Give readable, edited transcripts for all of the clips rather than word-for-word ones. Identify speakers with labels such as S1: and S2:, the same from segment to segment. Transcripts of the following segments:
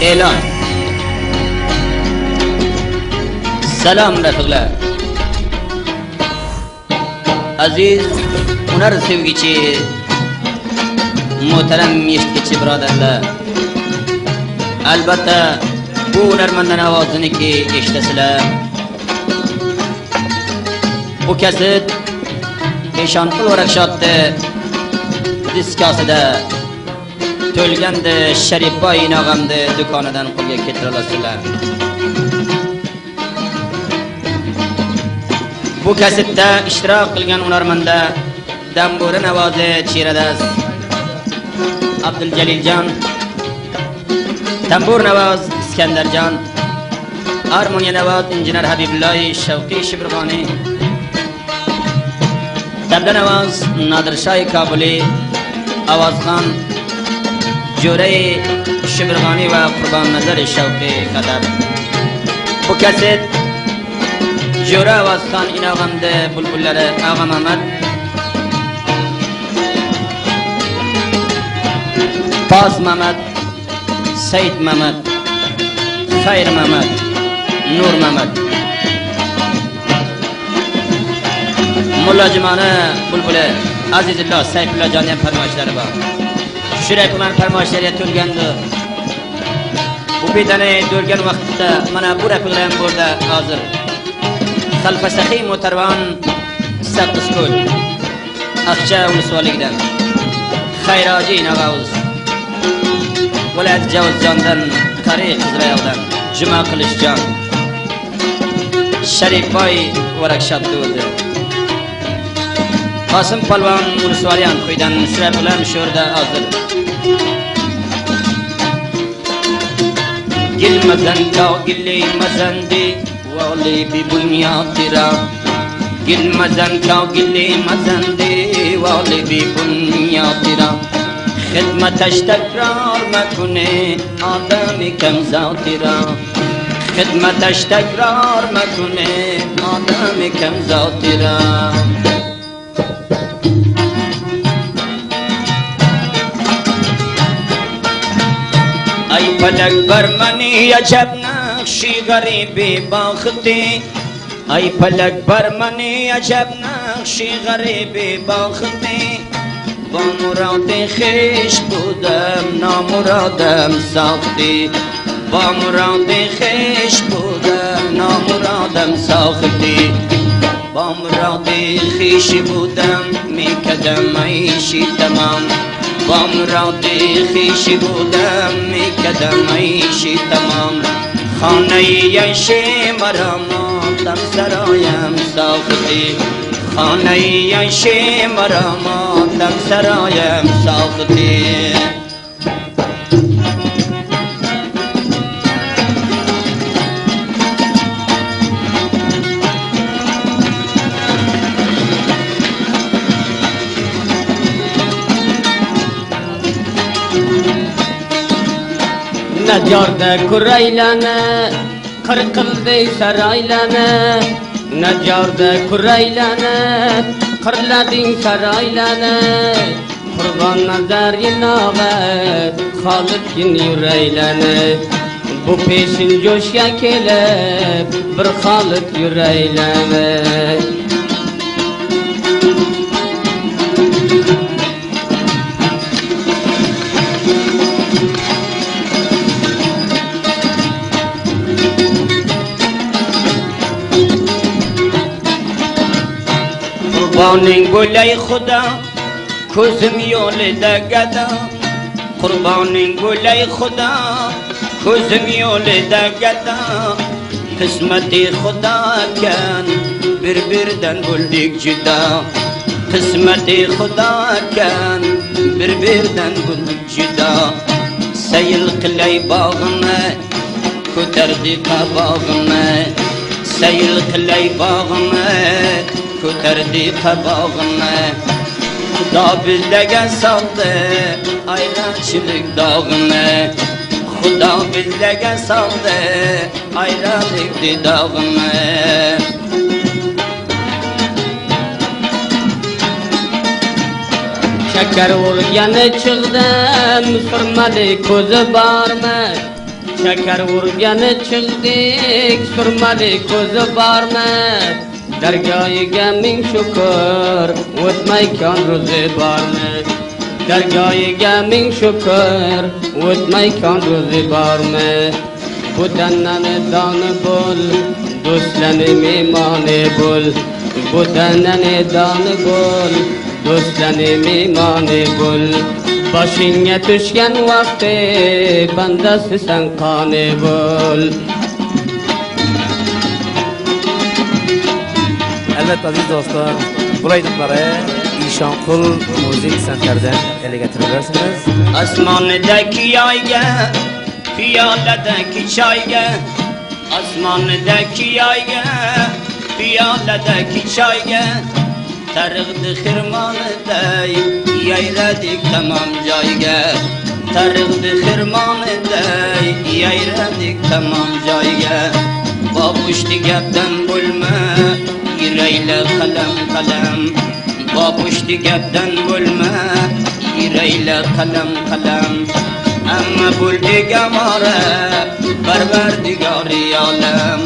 S1: اعلان. سلام رفیقlar. Aziz hunar sevgichi, muhtaram eshituvchi birodarlar. Albatta bu hunarmandning ovozini eshitasizlar. Bu kaset Eshonqul Workshopda diskasida to'lganda Sharifboy inog'amni do'konidan qo'lga keltira olasizlar. Bu kasetda ishtirok qilgan hunarmandlar Dambura Navozi Chiradas Abduljaliljon, tambur navoz Iskandarjon, armoniya navoz injener Habibulloy Shavqiy Shibrg'oni, tabla navoz Nodirshoy Kobuli, ovozxon Jo'ray Shibrg'oni va Qurbonnazar Shavqiy Qadar. Bu kaset Jo'ra ovozxon inog'amda bulbullari Ag'a Mamad, Pos Mamad, Said Mamad, Xayr Mamad, Nur Mamad. Mulla Jumona bulbuli Azizulloh Sayfulloh jonning farmoyishlari bor. Shurayqman farmoyishlariga to'lgandi. Bu bedani to'lgan vaqtda mana bu rafiqlar burada hozir. Xalfasaxiy Motarvan Saqqizko'l Aqcha ulusvaligidan Xayroji Navoz Viloyat Javuzjondan Qari Qizrayog'dan Juma Qilishjon Sharifboy Workshopda o'zi Qosim Polvon ulusvaliyan quydan Shurayqlar sho'rda hozir. Gilmazan ka gilmazan de वाले भी बुनिया तेरा गिल मजन का गिले मजन दे वाले भी बुनिया तेरा खिदमत तकरार मकुने आदम कम जा तेरा खिदमत तकरार मकुने आदम कम जा तेरा आई फलक बरमनी अजब नक्शी गरीबी बाखते आई फलक बरमनी अजब नक्शी गरीबी बाखते با مراد خیش بودم نامرادم ساختی با مراد خیش بودم نامرادم ساختی با مراد خیش بودم میکدم عیشی تمام با مراد خیش بودم میکدم عیشی تمام خانه عیش مراماتم سرایم ساختی خانه عیش مراماتم سرایم ساختی
S2: Najarda kuraylana qirqildi saraylana Najarda kuraylana qirlading saraylana Qurbon nazar yinog'a Xolidgin yuraylana Bu peshin jo'shga kelib bir Xolid yuraylana
S1: قربانین گلای خدا کوزم یولده گدا قربانین گلای خدا کوزم یولده گدا قسمت خدا کن بربردن بلدیک جدا قسمت خدا کن بربردن بلدیک جدا سیل قلای باغمه کتردی قباغمه سیل قلای باغمه Kuterdi kabağına Da bizlege saldı ayraçlık dağına Xuda bizlege saldı ayraçlık dağına
S2: Şeker urganı çıqdim Sırmalı ko'zi bormi Şeker vurganı çıktık, sürmeli ko'zi bormi? Dargohiga ming shukr, o'tmaykan ro'zi bormi? Dargohiga ming shukr, o'tmaykan ro'zi bormi? Bu dannani doni bo'l, do'stlarni mehmoni bo'l. Bu dannani doni bo'l, do'stlarni mehmoni bo'l. Boshingga tushgan vaqti bandasi sen qoni bo'l.
S3: Albatta aziz do'stlar, bu aytibları İşanqul Müzik Center'dan ele getirirsiniz.
S1: Osmondagi yoyga, piyoladagi choyga, osmondagi yoyga, piyoladagi choyga, tarig'di xirmoniday yayradik tamom joyga, tarig'di xirmoniday yayradik tamom joyga. Bobushdi gapdan bo'lma, yurayla qalam qalam. Bobushdi gapdan bo'lma, yurayla qalam qalam. Amma bo'ldi gamora, Parvardigori olam.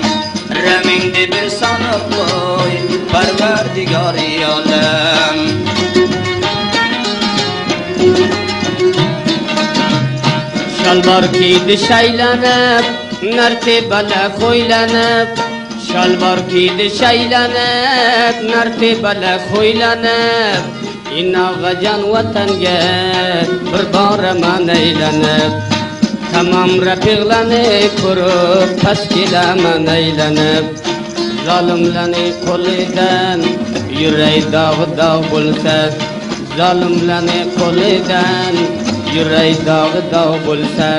S1: Ramingni bir sanab qo'y, Parvardigori olam.
S2: Shalvar kiydi shaylanib, nartibala qo'ylanib. Shalvar kiydi shaylanib, nartibala qo'ylanib. Inog'ajon vatanga bir boraman aylanib. Tamam rafiqlarni ko'rib past kelaman aylanib. Zolimlarni qo'lidan yuray dog' bo'lsa, zolimlarni qo'lidan yuray dog' bo'lsa,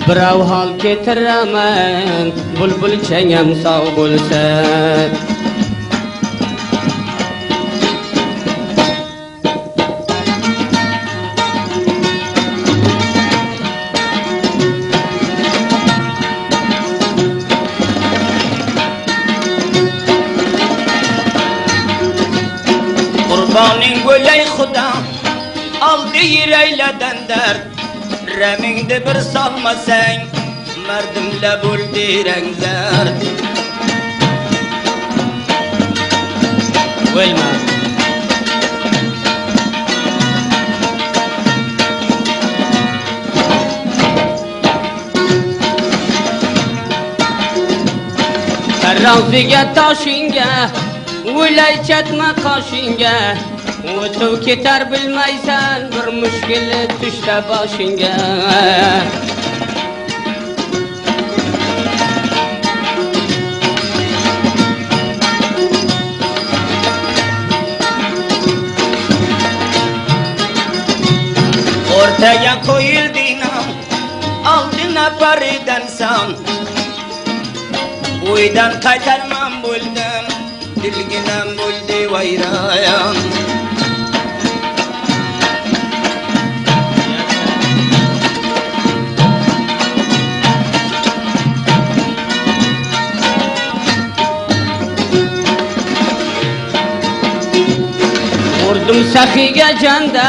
S2: birov hol ketiraman, bulbul changam sog' bo'lsa.
S1: Qurboning bo'lay Xudo, oldi yuraylardan dard. Ramingni bir solmasang, mardimla bo'ldi rangzar.
S2: O'lma. Taroziga toshinga, o'lay chatma qoshinga. O'tib ketar bilmaysan, bir mushkil tushda boshingga.
S1: O'rtaga qo'yilding, oldina paridan son. O'ydan qaytarman bo'ldim, dilginam bo'ldi vayron.
S2: Urdim saxiga janda,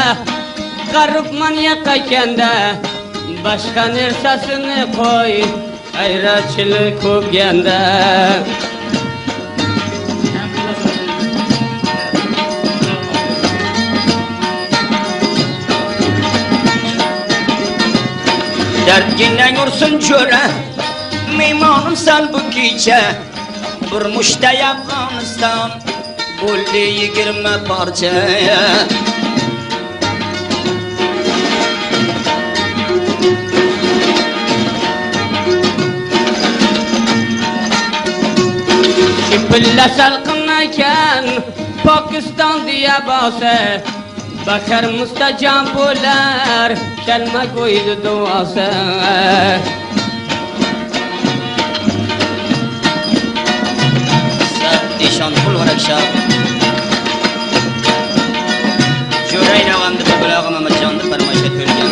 S2: qaribman yaqakanda. Boshqa narsasini qo'y, ayrachilik ko'pganda.
S1: Dardginang ursin cho'ra, mehmonim sal bu kecha. Bir mushta Afg'oniston bo'ldi 20 parcha.
S2: Shipilla salqin ekan, Pokiston diye bosa. Bakar mustajab bo'lar, kelma qo'ydi duosi.
S1: İşanqul varakşab Jo'ray ravandi bulog'i Mamatjonni farmoyishga to'lgan.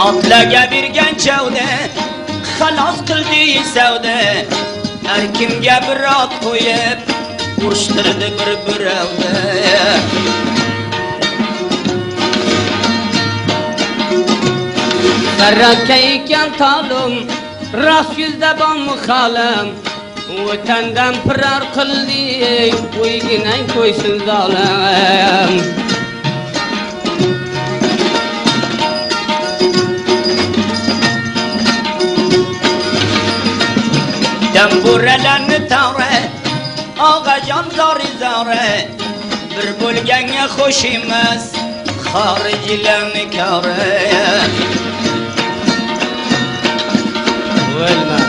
S1: Otlarga bergan chavda xalos qildi savda. Har kimga bir ot qo'yib urishtirdi bir-birovga.
S2: Zarraka ekan ta'lim, rost yuzda bommi xolim. Vatandan firar qildik, qo'yginang qo'ysin zolim.
S1: Damburalarni tavra, og'ajon zori-zori. Bir bo'lganga xo'sh emas, xorijlarni kori.
S2: O'lma.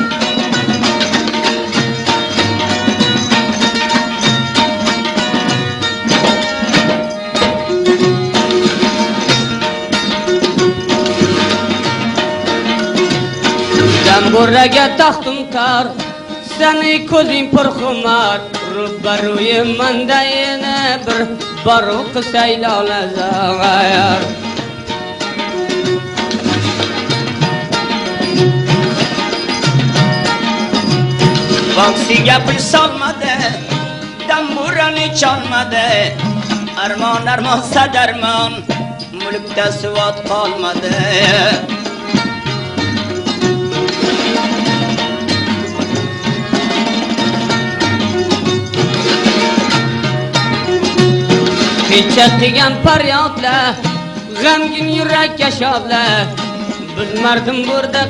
S2: Damburaga taxtim tar, seni ko'zing purxumar. Rubaruye manda yana bir baruq saylalazar.
S1: Vaksiga pul solmadi, damburani chalmadi. Armon armon sadarmon, mulkda suvat qolmadi.
S2: Kechatigan faryodlar, g'amgin yurakka shodlar. Bilmardim burada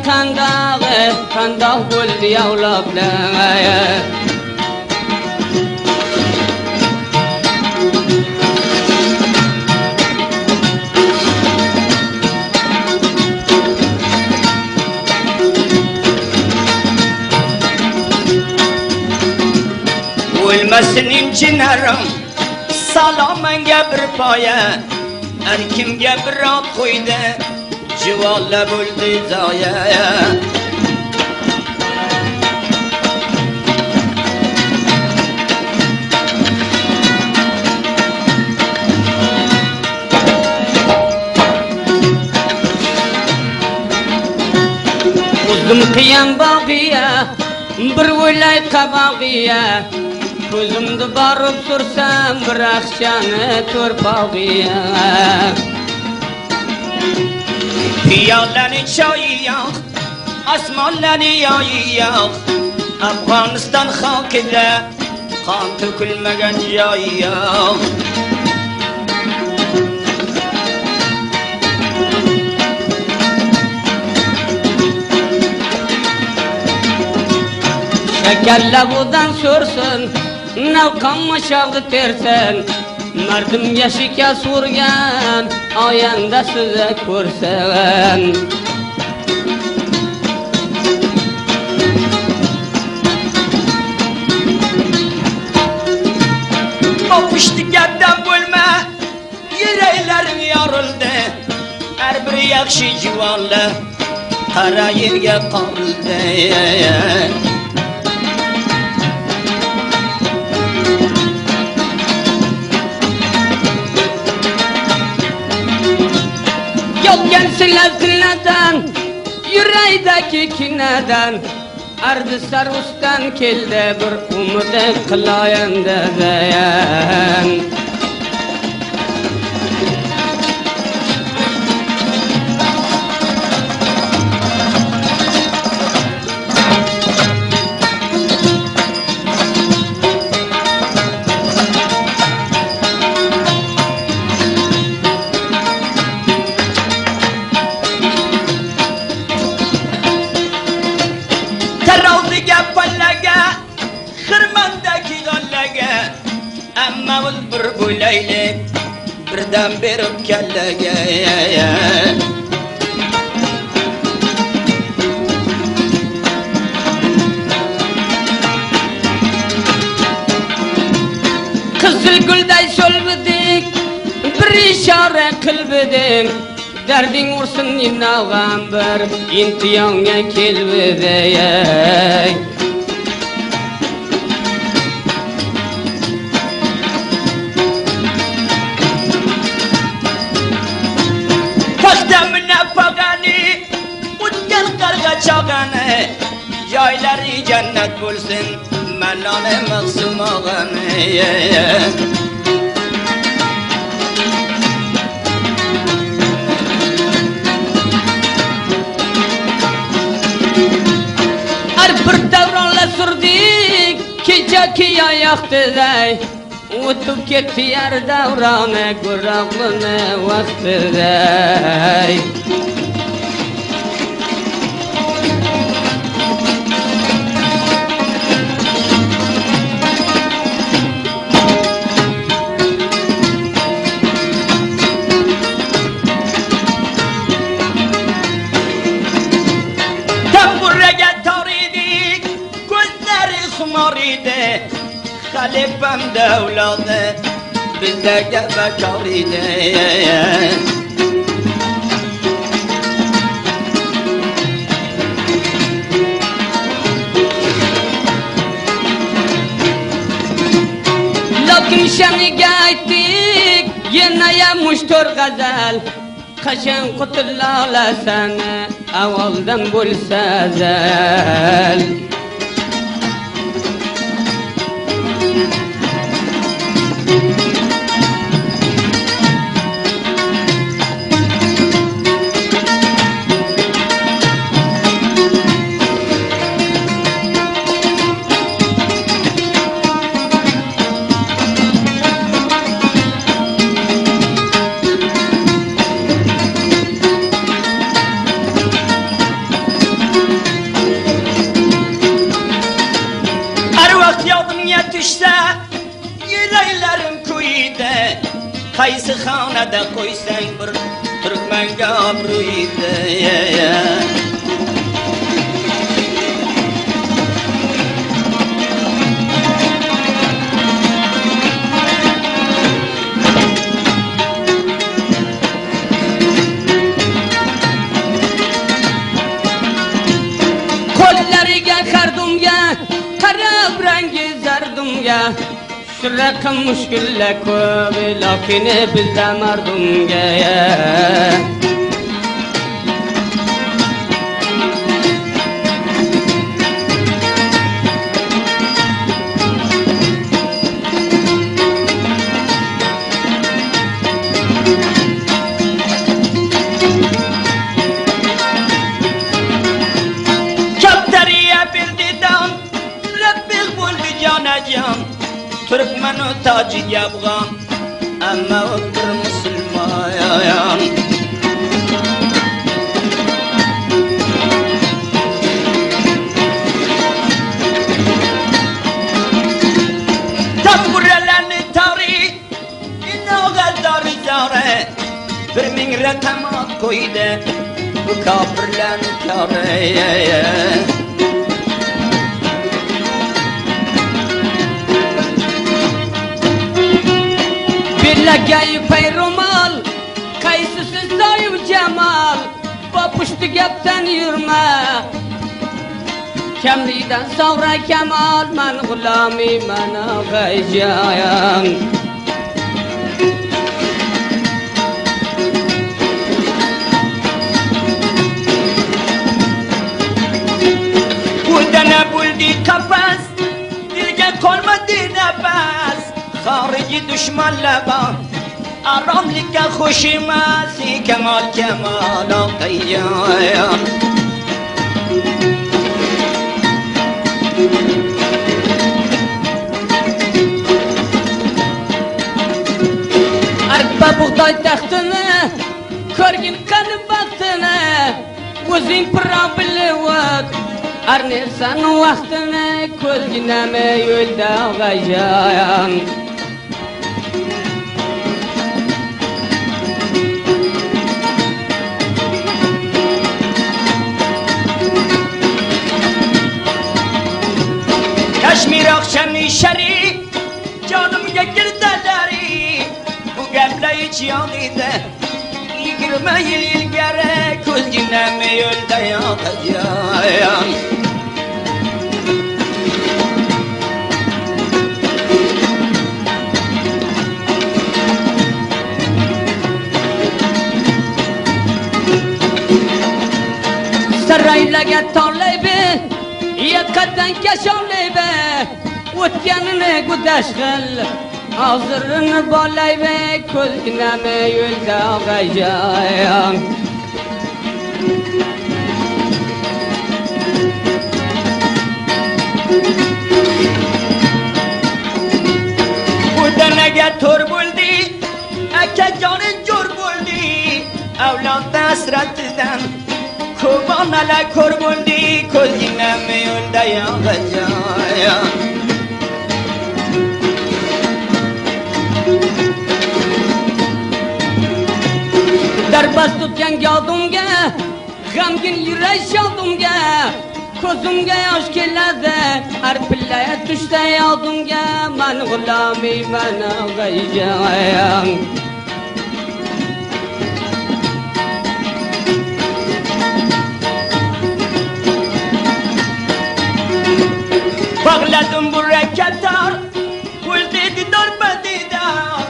S2: qandoq bo'ldi yavloblar.
S1: O'lmasin injinarim, salomanga bir poya. Har kimga bir ot qo'ydi, juvonla bo'ldi zoya.
S2: Uzum qiyam bog'iya, bir o'ylay qabog'iya. Ko'zimni borib sursam bir axshani to'rpog'iya.
S1: Piyolani choyi yo'q, osmonlari yoyi yo'q. Afg'oniston xalqida qon to'kilmagan joyi yo'q.
S2: Shakallabudan so'rsin, navqon mashog'i tersin. Mardimga shikast urgan, oyanda sizni ko'rsin.
S1: O'pishdigandan bo'lma, yuraklarim yorildi. Har bir yaxshi juvonlar qara yerga qorildi.
S2: Yolgansizlar zilladan, yuraydagi kinadan. Ardi sarustan keldi bir umid qiloyanda zayan.
S1: Amma bir bo'laylik, birdan berib kallaga.
S2: Qizil gulday so'lbidik, bir ishora qilbidik. Darding ursin inog'am bir intiyonga kelbidik. Joylari jannat bo'lsin,
S1: منان مقسوم آغمه
S2: bir davronla surdik kecha kiya yoqtiday o'tib ketdi yar davroni guroqni vaqtiday
S1: خليفم دولة بالدقة بكاريني
S2: لكن شمي قايتك ينا يا مشتور غزال خشن قتل لا سنة أول ذنب السازال
S1: Qaysi xonada qo'ysang bir turkmanga obro'yida
S2: qo'llariga xardumga qarab rangi zardumga Şurraqam mushkilla ko'p lakin bizda mardumga
S1: Kaptariya bildidan Rabbil buldi janajan Türkmenu tacı yapgan ama otur Müslüman Taburelerini tarih İnna gaddari zare Bir min rekamat koyde Bu kafirlerini kare
S2: Lagay payromal Kaysısız dayım cemal Papuştu gaptan yürme Kemliden sonra kemal Man gulami man ağacayan
S1: Kudana buldi kafas Dilge kolmadı nefes خارجي دشمن لبا آرام لکه خوشی ماسی کمال کمال آقیان
S2: Arpa buğday taxtını Körgün kanı baktını Uzun probili vat Arnersan vaxtını Közgüneme yolda ağacayan
S1: Kaşmir akşamı şerif Canımga girdileri Bu gaplar hiç yolida 20 yil ilgari Ko'zginami yo'lda yoqajan
S2: Saraylarga torlaybi Yaqadan kashonlaybi o'tganini gudashg'il hozirni bolaybe ko'zginami yo'lda og'ayjon
S1: bu danaga to'r bo'ldi akajoning jo'r bo'ldi avlod hasratidan ko'p onalar ko'r bo'ldi ko'zginami yo'lda og'ayjon
S2: darbas tutgan yodimga g'amgin yurak shodimga ko'zimga yosh keladi har pilla tushda yodimga man g'ulomiyman og'ayjon
S1: Bağladım bu rekatlar Buldi didar bedidar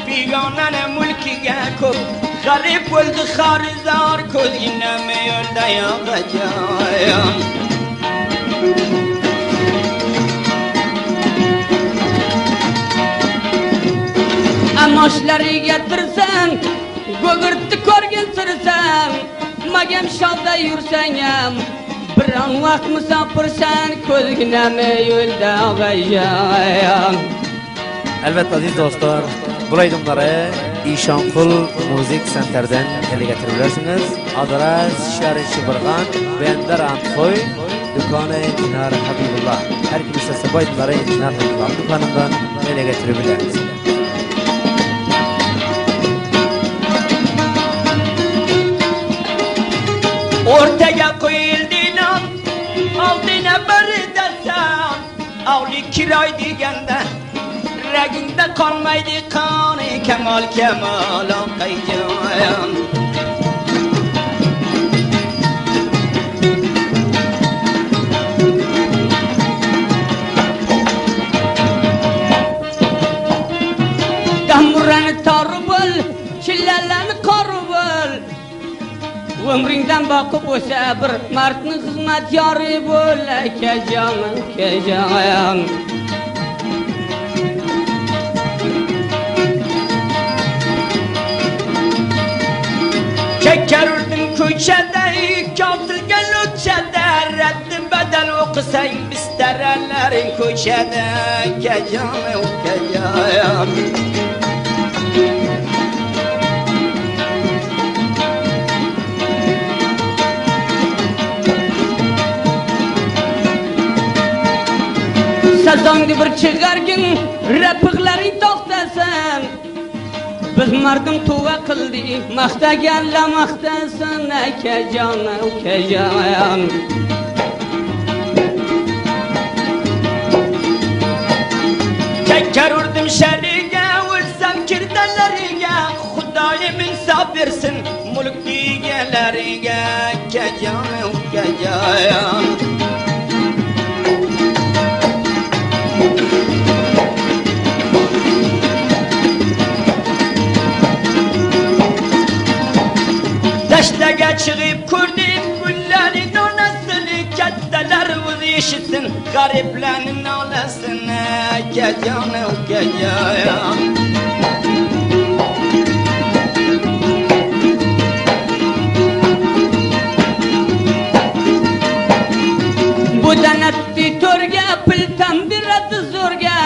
S1: Biganane mulkiga ko'p Garip bo'ldi xarizor Ko'zginami yo'lda yog'ajon
S2: Amoshlariga tirsang Go'girtni ko'rgin sirsan Magam sholda yursang ham biron vaqt musofirsan ko'zginami yo'lda og'ayjon
S3: Albatta aziz do'stlar, bu aydınları İşanqul Muzik Center'den ele getirebilirsiniz. Adres Şehrin Şıbırgan, Bender Antkoy, Dükkanı Dinar Habibullah. Her kim istese bu aydınları Dinar Habibullah dükkanından ele getirebilirsiniz.
S1: Ortaya qo'yildi non oldina biridasan avli kiroy deganda ragingda qolmaydi qoni kamol kamol oqayjon
S2: Damurani torbil chillalani qorbil umringdan boqib o'sa bir mardning xizmatkori bo'l akajon akajon
S1: Çeker urdim ko'chada kotilgan o'tchada raddim badal o'qisang bistaralaring ko'chada akajon akajon
S2: Sazongni bir chiqargin rapiqlaring to'xtasin biz mardim tuva qildik maqtaganlar maqtasin akajon akajon
S1: Çeker urdim shariga o'lsam kirdalariga Xudoyim insof bersin mulk egalariga akajon akajon Dashtaga chiqib ko'rdim gullarning donasini kattalar o'z eshitsin g'ariblarning nolasini akajon akajon
S2: bu danatni to'rga piltam beradi zo'rga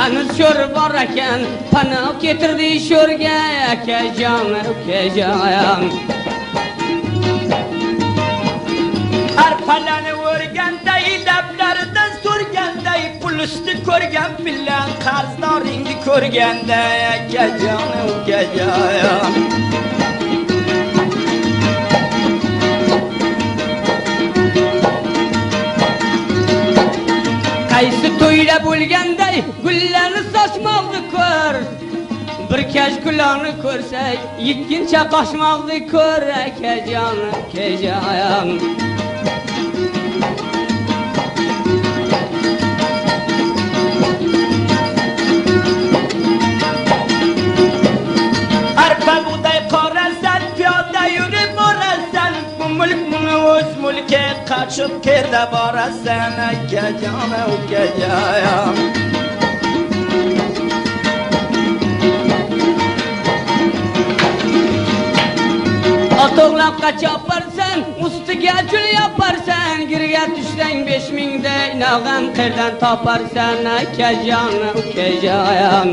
S2: Ana sho'r bor ekan, panoh ketirdi sho'rga akajon akajon
S1: Arpalani o'rganday lablaridan so'rganday pul usti ko'rgan bilan qarzdoringni ko'rganday akajon akajon
S2: qaysi to'yda bo'lganday gullarni sochmoqni ko'r bir kash gullarni ko'rsak yetkincha qochmoqni ko'r akajon akajon
S1: arpa buğday qorasan piyoda yurib borasan bu mulk buni o'z mulki qarshi Koşup kerde bara sana kecana u kecaya
S2: Otoqlab qaç yaparsan, ustiga gül yaparsan, girga tushsang 5000 da inog'am qayerdan toparsan, akajon, ukajon.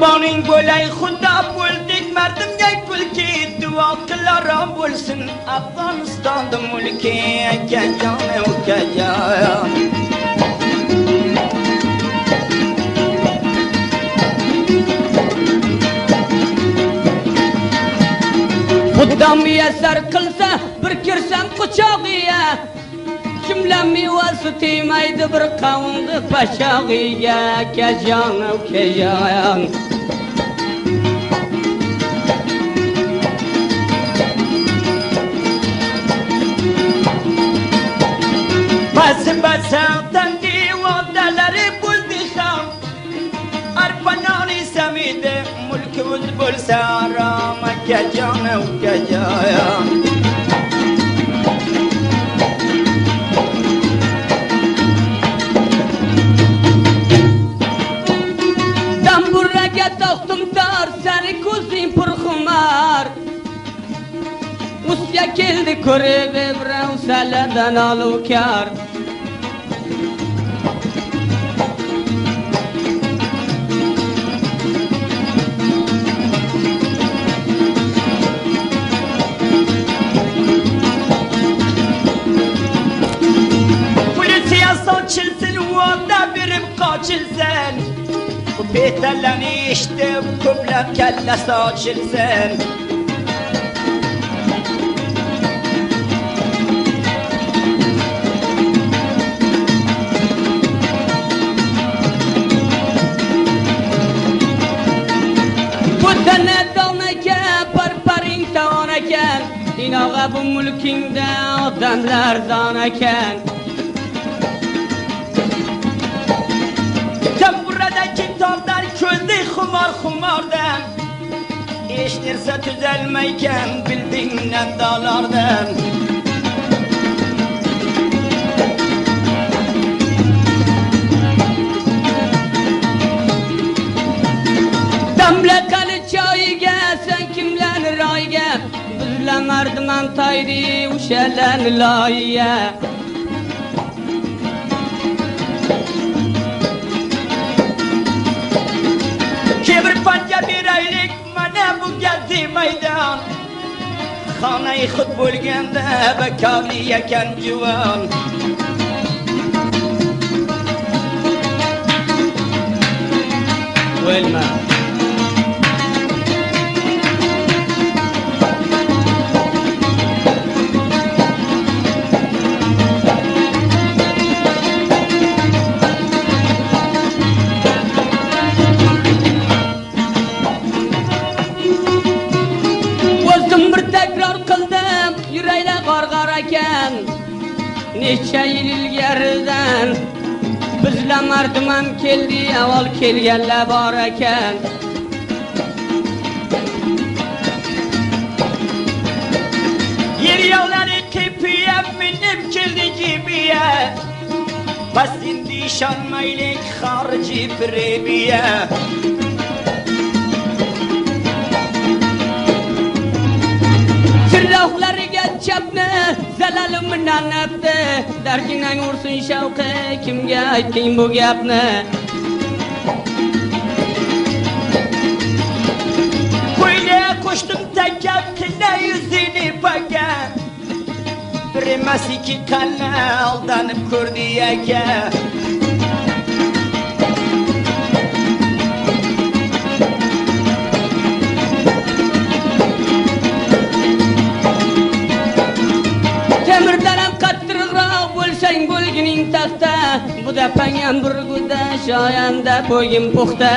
S1: Qurboning bo'lay xudo bo'ldik mardimga kulki duo qilaram bo'lsin Afg'onistonda mulki akajon ukajon
S2: Xudo muyassar qilsa bir kirsam quchog'iga Kimlar mevasi tegmaydi bir qavmni pashog'iga akajon ukajon
S1: Basdan divodalari bo'ldi ham Arpanoni samide mulkimiz bo'lsa arom akajon ukajon
S2: Damburraga to'xtim tor seni ko'zing purxumar Usga keldi ko'rib birov saladan oluvkar
S1: Polisiya sochilsin vada berib qochilsin Betalani eshitib ko'plab kalla sochilsin
S2: Butana donaka parparing tavon ekan Inog'a bu mulkingda odamlar zon ekan
S1: Jamburadagi tordan ko'zdi xumor-xumordan Eshtirsa tuzalmaykan bilding nandolardan
S2: Damla qali choyiga sen kimlarni royga Bizlar mardiman tayri o'shalarni loyiga
S1: Kibr panja beraylik mana bu gazzi maydon Xonai xud bo'lganda bakovli ekan juvon
S2: O'lma ekan necha yil ilgaridan bizlar mardiman keldi avval kelganlar bor ekan
S1: yer yovlari qiypiyam minib keldi jibiya bas endi ishonmaylik xorijiy prebiya
S2: Sirroqlariga chapni zalalimdan nafti darkingdan ursin shavqi kimga aytding bu gapni
S1: Qo'yga qo'shdim takab qilay yuzini paka bir emas ikki qalla aldanib ko'rdi aka
S2: bo'lgining taxta bu da pangam burguda shoyanda po'yim puxta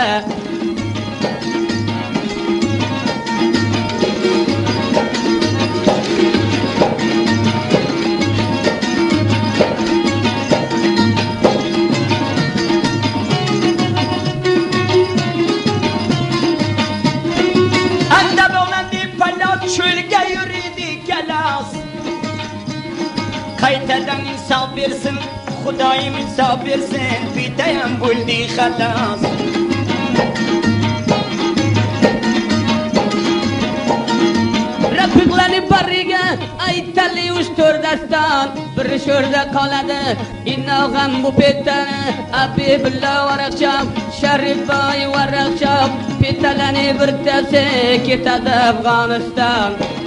S1: Kaytadan insaf versin, Hudayım insaf versin, bitayam buldi halas.
S2: Rafiqlari bariga aytali uch to'rdasdan bir sho'rda qoladi. Innog'am bu petani Abibullo varaqchoq, Sharifboy varaqchoq, petalani birtasi ketadi Afg'oniston.